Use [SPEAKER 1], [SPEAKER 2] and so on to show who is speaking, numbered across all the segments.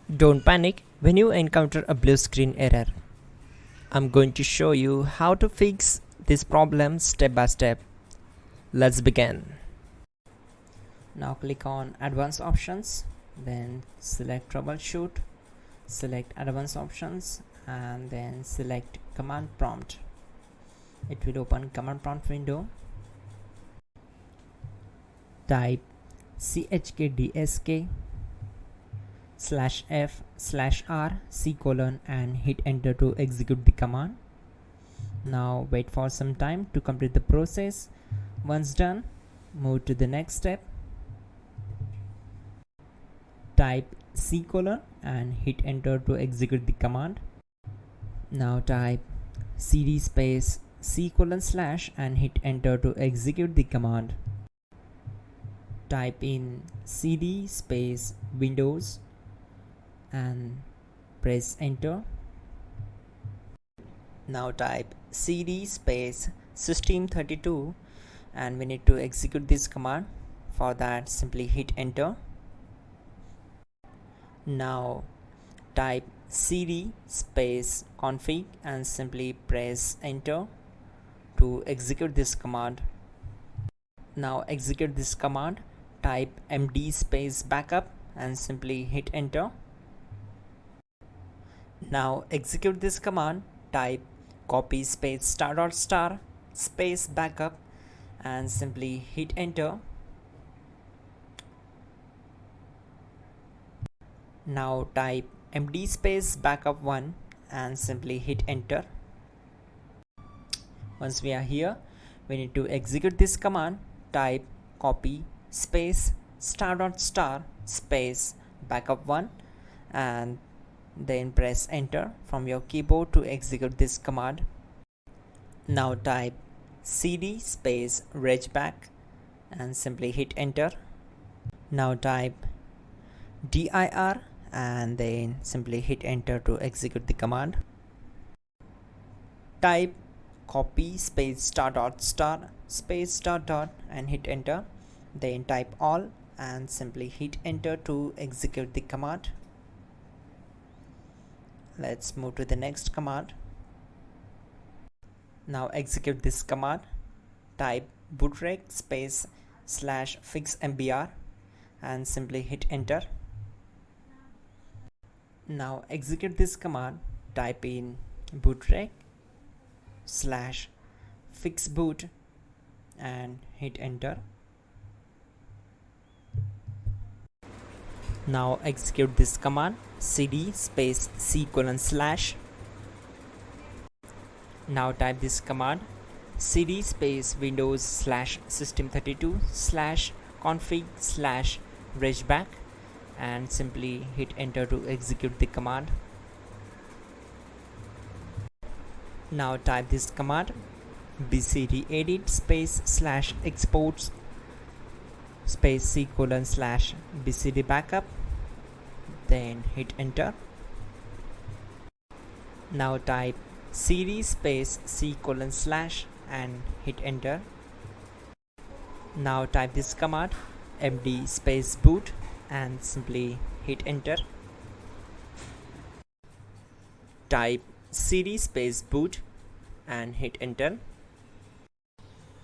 [SPEAKER 1] Don't panic when you encounter a blue screen error. I'm going to show you how to fix this problem step by step. Let's begin. Now click on Advanced Options, then select Troubleshoot, select Advanced Options, and then select Command Prompt. It will open Command Prompt window. Type chkdsk /f/r and hit enter to execute the command. Now wait for some time to complete the process. Once done, move to the next step. Type and hit enter to execute the command. Now type cd space // and hit enter to execute the command. Type in cd space Windows and press enter. Now type cd space system32 and we need to execute this command. For that, simply hit enter. Now type cd space config and simply press enter to execute this command. Now execute this command. Type md space backup and simply hit enter. Now execute this command. Type copy space ** space backup and simply hit enter. Now type md space backup1 and simply hit enter. Once we are here, we need to execute this command. Type copy space ** space backup1 and then press enter from your keyboard to execute this command. Now type cd space regback and simply hit enter. Now type dir and then simply hit enter to execute the command. Type copy space ** space .. and hit enter. Then type all and simply hit enter to execute the command. Let's move to the next command. Now execute this command. Type bootrec space /fixmbr and simply hit enter. Now execute this command. Type in bootrec /fixboot and hit enter. Now execute this command. cd space c:/. Now type this command. cd space windows /system32 /config /regback and simply hit enter to execute the command. Now type this command. bcd edit space /exports space c:/ bcd backup, then hit enter. Now type cd space c:/ and hit enter. Now type this command md space boot and simply hit enter. Type cd space boot and hit enter.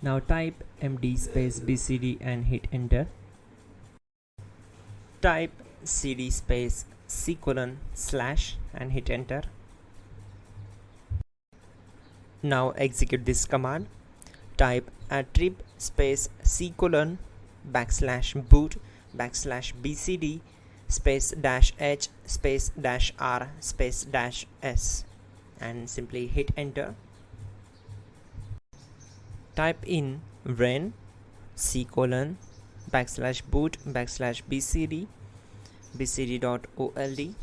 [SPEAKER 1] Now type md space bcd and hit enter. Type cd space c:/ and hit enter. Now execute this command. Type attrib space c:/ \boot \bcd space -h space -r space -s and simply hit enter. Type in ren c:/ \boot \bcd bcd.old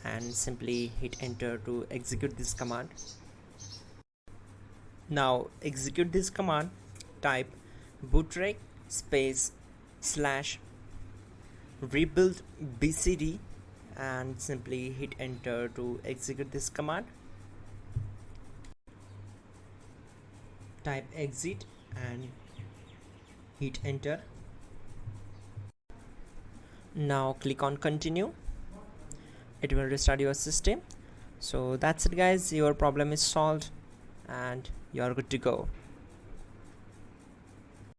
[SPEAKER 1] and simply hit enter to execute this command. Now execute this command. Type bootrec space /rebuild bcd and simply hit enter to execute this command. Type exit and hit enter. Now click on continue. it will restart your system. So that's it guys, your problem is solved and you are good to go.